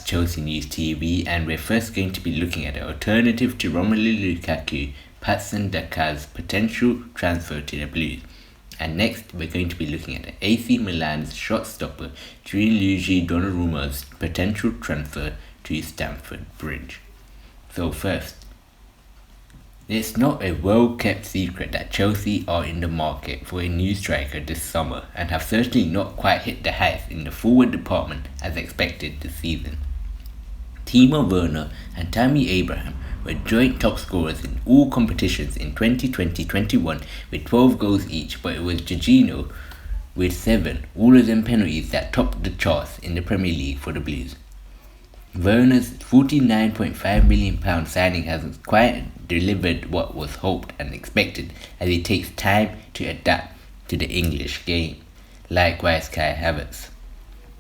Chelsea News TV, and we're first going to be looking at an alternative to Romelu Lukaku, Patson Daka's potential transfer to the Blues. And next, we're going to be looking at AC Milan's shot-stopper Gianluigi Donnarumma's potential transfer to Stamford Bridge. So first, it's not a well-kept secret that Chelsea are in the market for a new striker this summer and have certainly not quite hit the heights in the forward department as expected this season. Timo Werner and Tammy Abraham were joint top scorers in all competitions in 2020-21 with 12 goals each, but it was Jorginho with 7, all of them penalties, that topped the charts in the Premier League for the Blues. Werner's £49.5 million signing hasn't quite delivered what was hoped and expected, as it takes time to adapt to the English game. Likewise, Kai Havertz.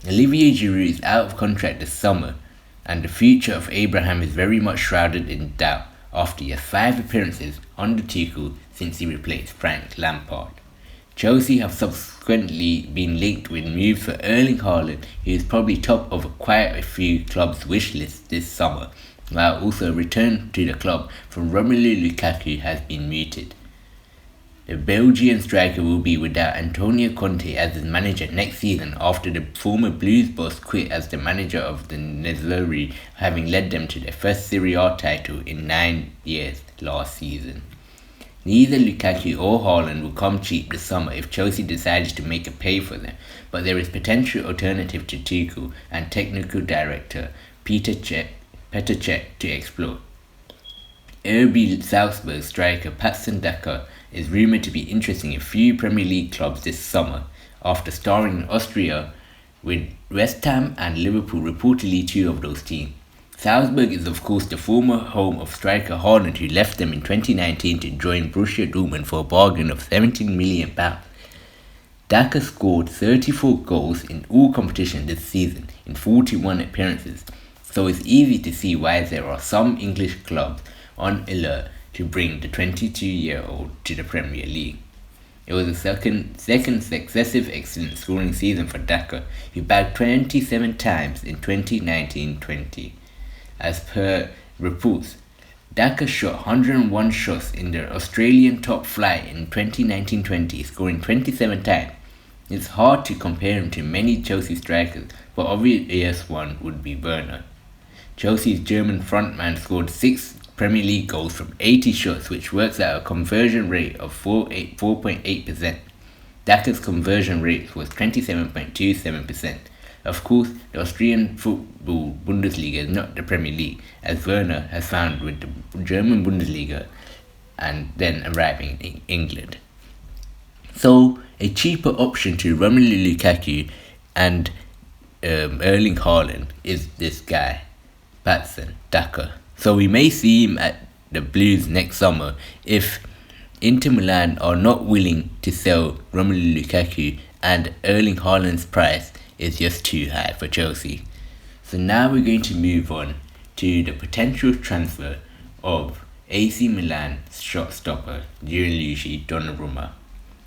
Olivier Giroud is out of contract this summer, and the future of Abraham is very much shrouded in doubt after he has 5 appearances under Tuchel since he replaced Frank Lampard. Chelsea have subsequently been linked with moves for Erling Haaland, who is probably top of quite a few clubs' wish lists this summer, while also a return to the club from Romelu Lukaku has been mooted. The Belgian striker will be without Antonio Conte as his manager next season after the former Blues boss quit as the manager of the Nerazzurri, having led them to their first Serie A title in 9 years last season. Neither Lukaku or Haaland will come cheap this summer if Chelsea decides to make a pay for them, but there is potential alternative to Tuchel and technical director Petr Cech to explore. RB Salzburg striker Patson Daka is rumoured to be interested in a few Premier League clubs this summer, after starring in Austria with West Ham and Liverpool, reportedly 2 of those teams. Salzburg is of course the former home of striker Haaland, who left them in 2019 to join Borussia Dortmund for a bargain of £17 million. Daka scored 34 goals in all competitions this season in 41 appearances, so it's easy to see why there are some English clubs on alert to bring the 22-year-old to the Premier League. It was the second successive excellent scoring season for Daka, who bagged 27 times in 2019-20. As per reports, Daka shot 101 shots in the Australian top flight in 2019-20, scoring 27 times. It's hard to compare him to many Chelsea strikers, but obvious one would be Werner. Chelsea's German frontman scored 6 Premier League goals from 80 shots, which works out a conversion rate of 4.8%. Daka's conversion rate was 27.27%. Of course, the Austrian football Bundesliga is not the Premier League, as Werner has found with the German Bundesliga and then arriving in England. So, a cheaper option to Romelu Lukaku and Erling Haaland is this guy, Patson Daka. So we may see him at the Blues next summer if Inter Milan are not willing to sell Romelu Lukaku and Erling Haaland's price is just too high for Chelsea. So now we're going to move on to the potential transfer of AC Milan shot-stopper Gianluigi Donnarumma.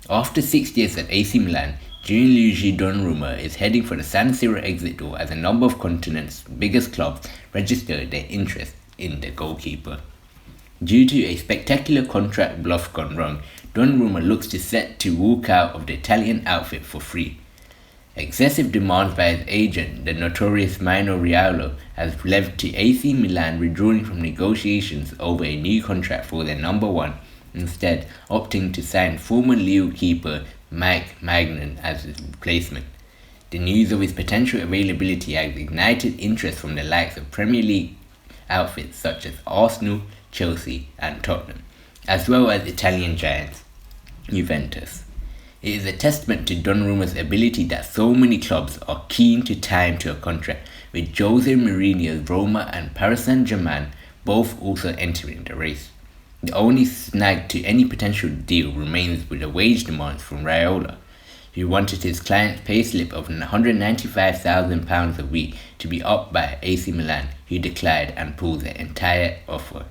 After 6 years at AC Milan, Gianluigi Donnarumma is heading for the San Siro exit door as a number of continent's biggest clubs register their interest in the goalkeeper. Due to a spectacular contract bluff gone wrong, Donnarumma looks set to walk out of the Italian outfit for free. Excessive demands by his agent, the notorious Mino Raiola, has led to AC Milan withdrawing from negotiations over a new contract for their number 1, instead opting to sign former Lille keeper Mike Maignan as his replacement. The news of his potential availability has ignited interest from the likes of Premier League outfits such as Arsenal, Chelsea and Tottenham, as well as Italian giants Juventus. It is a testament to Donnarumma's ability that so many clubs are keen to tie him to a contract, with Jose Mourinho's Roma and Paris Saint-Germain both also entering the race. The only snag to any potential deal remains with the wage demands from Raiola, who wanted his client's payslip of £195,000 a week to be upped by AC Milan, who declined and pulled the entire offer.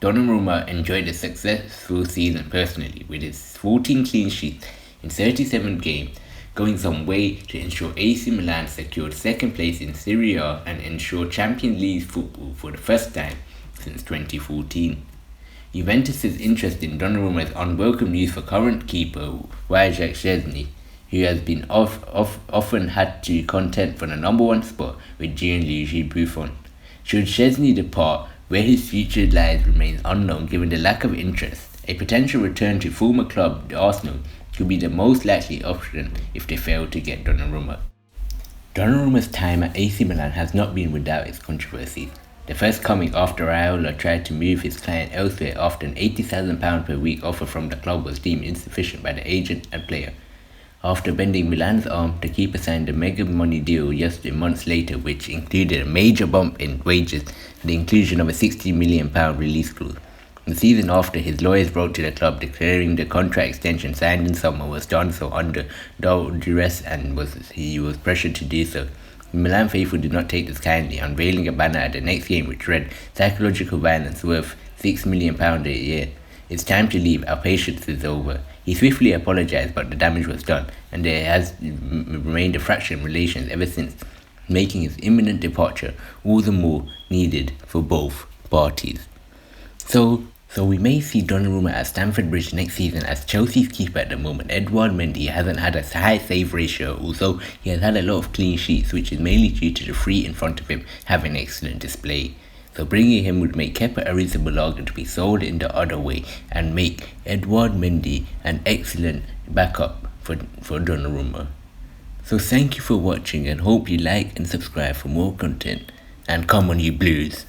Donnarumma enjoyed a successful season personally, with his 14 clean sheets in 37 games, going some way to ensure AC Milan secured second place in Serie A and ensure Champions League football for the first time since 2014. Juventus' interest in Donnarumma is unwelcome news for current keeper Wojciech Szczesny, who has been often had to contend for the number one spot with Gianluigi Buffon. Should Szczesny depart, where his future lies remains unknown given the lack of interest. A potential return to former club Arsenal could be the most likely option if they fail to get Donnarumma. Donnarumma's time at AC Milan has not been without its controversies. The first coming after Raiola tried to move his client elsewhere after an £80,000 per week offer from the club was deemed insufficient by the agent and player. After bending Milan's arm, the keeper signed a mega money deal just months later, which included a major bump in wages and the inclusion of a £60 million release clause. The season after, his lawyers wrote to the club declaring the contract extension signed in summer was done so under duress and he was pressured to do so. The Milan faithful did not take this kindly, unveiling a banner at the next game which read, "Psychological violence worth £6 million a year. It's time to leave, our patience is over." He swiftly apologized, but the damage was done, and there has remained a fracture in relations ever since, making his imminent departure all the more needed for both parties. So we may see Donnarumma at Stamford Bridge next season, as Chelsea's keeper at the moment, Edouard Mendy, hasn't had a high save ratio, although he has had a lot of clean sheets, which is mainly due to the three in front of him having excellent display. So bringing him would make Kepa Arrizabalaga to be sold in the other way and make Edouard Mendy an excellent backup for Donnarumma. So thank you for watching and hope you like and subscribe for more content. And come on you Blues!